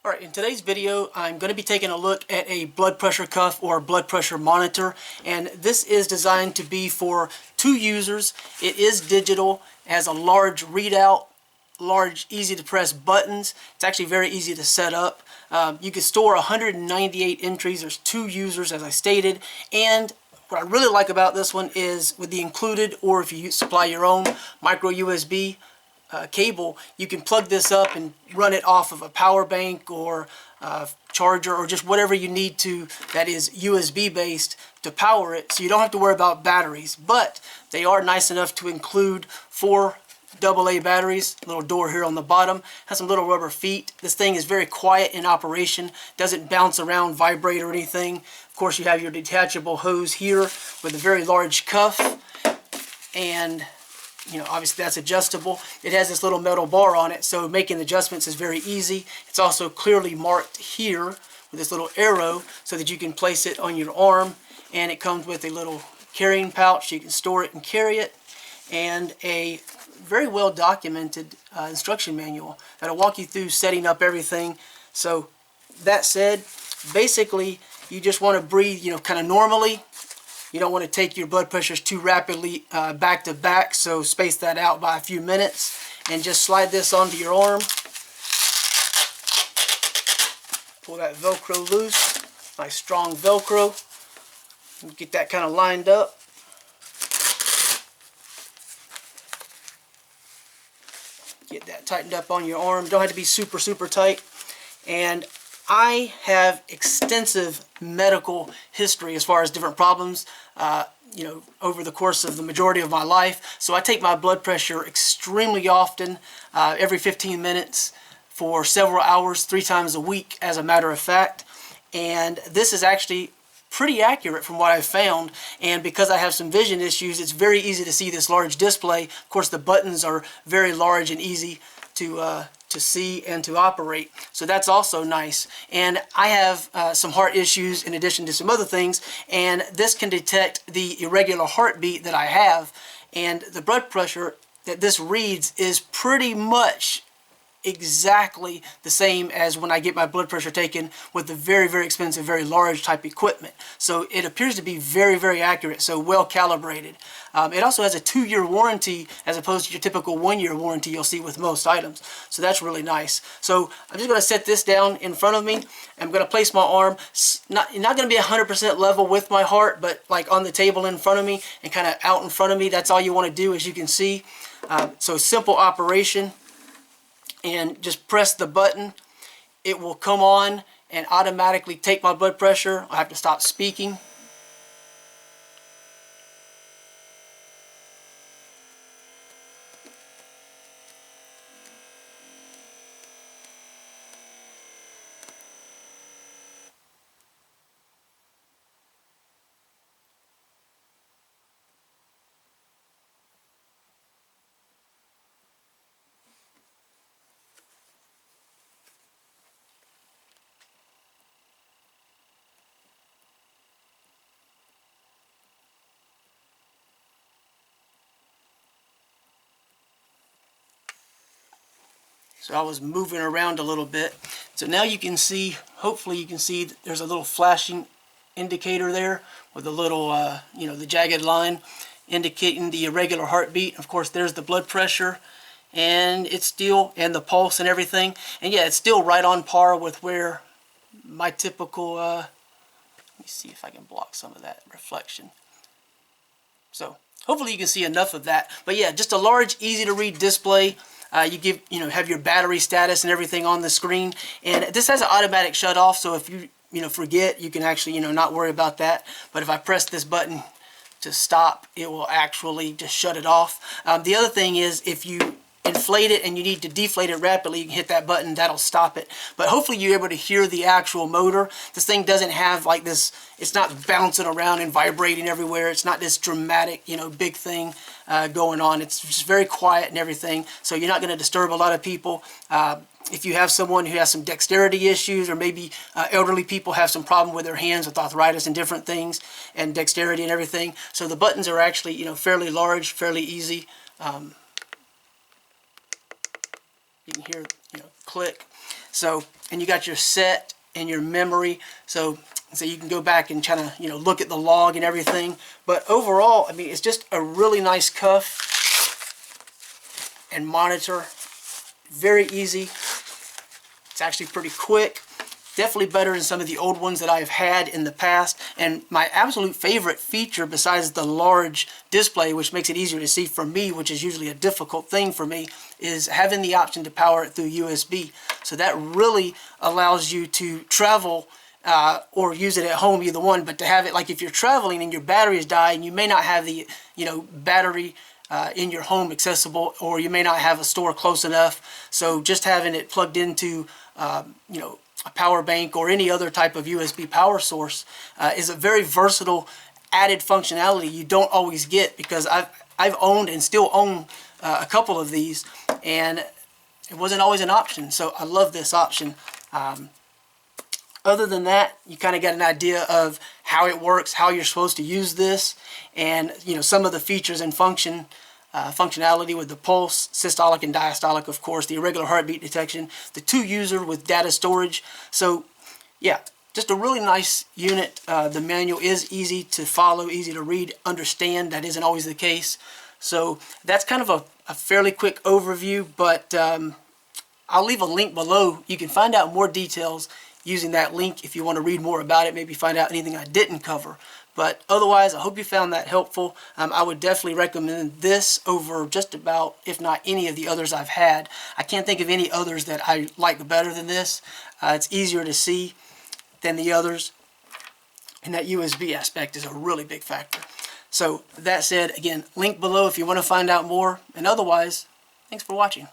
Alright, in today's video I'm going to be taking a look at a blood pressure cuff or blood pressure monitor, and this is designed to be for two users. It is digital, has a large readout, large easy to press buttons. It's actually very easy to set up. You can store 198 entries. There's two users as I stated, and what I really like about this one is with the included, or if you supply your own micro USB cable, you can plug this up and run it off of a power bank or charger or just whatever you need to that is USB based to power it, so you don't have to worry about batteries. But they are nice enough to include 4 AA batteries. Little door here on the bottom has some little rubber feet. This thing is very quiet in operation, doesn't bounce around, vibrate or anything. Of course, you have your detachable hose here with a very large cuff, and obviously that's adjustable. It has this little metal bar on it, so making adjustments is very easy. It's also clearly marked here with this little arrow so that you can place it on your arm, and it comes with a little carrying pouch so you can store it and carry it, and a very well documented instruction manual that'll walk you through setting up everything. So that said, basically you just want to breathe kind of normally. You don't want to take your blood pressures too rapidly back to back, so space that out by a few minutes and just slide this onto your arm. Pull that Velcro loose, nice strong Velcro. Get that kind of lined up. Get that tightened up on your arm. Don't have to be super tight. And I have extensive medical history as far as different problems, over the course of the majority of my life. So I take my blood pressure extremely often, every 15 minutes for several hours, 3 times a week, as a matter of fact. And this is actually pretty accurate from what I've found, and because I have some vision issues, it's very easy to see this large display. Of course, the buttons are very large and easy to see and to operate, so that's also nice. And I have some heart issues in addition to some other things, and this can detect the irregular heartbeat that I have, and the blood pressure that this reads is pretty much exactly the same as when I get my blood pressure taken with the very expensive, very large type equipment. So it appears to be very accurate, so well calibrated. It also has a 2-year warranty as opposed to your typical 1-year warranty you'll see with most items. So that's really nice. So I'm just going to set this down in front of me. I'm going to place my arm, not going to be 100% level with my heart, but like on the table in front of me and kind of out in front of me. That's all you want to do, as you can see. So simple operation. And just press the button. It will come on and automatically take my blood pressure. I have to stop speaking. So I was moving around a little bit. So now you can see, hopefully you can see, that there's a little flashing indicator there with a little, the jagged line indicating the irregular heartbeat. Of course, there's the blood pressure, and it's still, and the pulse and everything. And yeah, it's still right on par with where my typical, let me see if I can block some of that reflection. So hopefully you can see enough of that. But yeah, just a large, easy to read display. You have your battery status and everything on the screen, and this has an automatic shut off, so if you forget, you can actually not worry about that. But if I press this button to stop, it will actually just shut it off. The other thing is, if you inflate it and you need to deflate it rapidly, you can hit that button, that'll stop it. But hopefully you're able to hear the actual motor. This thing doesn't have like this, it's not bouncing around and vibrating everywhere. It's not this dramatic, big thing going on. It's just very quiet and everything, so you're not going to disturb a lot of people. If you have someone who has some dexterity issues, or maybe elderly people have some problem with their hands with arthritis and different things, and dexterity and everything, so the buttons are actually fairly large, fairly easy. You can hear click. So, and you got your set and your memory. So you can go back and kind of, look at the log and everything. But overall, I mean, it's just a really nice cuff and monitor. Very easy. It's actually pretty quick. Definitely better than some of the old ones that I've had in the past. And my absolute favorite feature, besides the large display, which makes it easier to see for me, which is usually a difficult thing for me, is having the option to power it through USB. So that really allows you to travel or use it at home, either one. But to have it, like if you're traveling and your battery is dying, you may not have the battery in your home accessible, or you may not have a store close enough. So just having it plugged into a power bank or any other type of USB power source is a very versatile added functionality you don't always get, because I've owned and still own a couple of these, and it wasn't always an option. So I love this option. Other than that, you kind of get an idea of how it works, how you're supposed to use this, and some of the features and functionality with the pulse, systolic and diastolic, of course, the irregular heartbeat detection, the 2-user with data storage. So yeah, just a really nice unit. The manual is easy to follow, easy to read, understand. That isn't always the case. So that's kind of a fairly quick overview, but I'll leave a link below. You can find out more details using that link if you want to read more about it, maybe find out anything I didn't cover. But otherwise, I hope you found that helpful. I would definitely recommend this over just about, if not any of the others I've had. I can't think of any others that I like better than this. It's easier to see than the others, and that USB aspect is a really big factor. So that said, again, link below if you want to find out more, and otherwise, thanks for watching.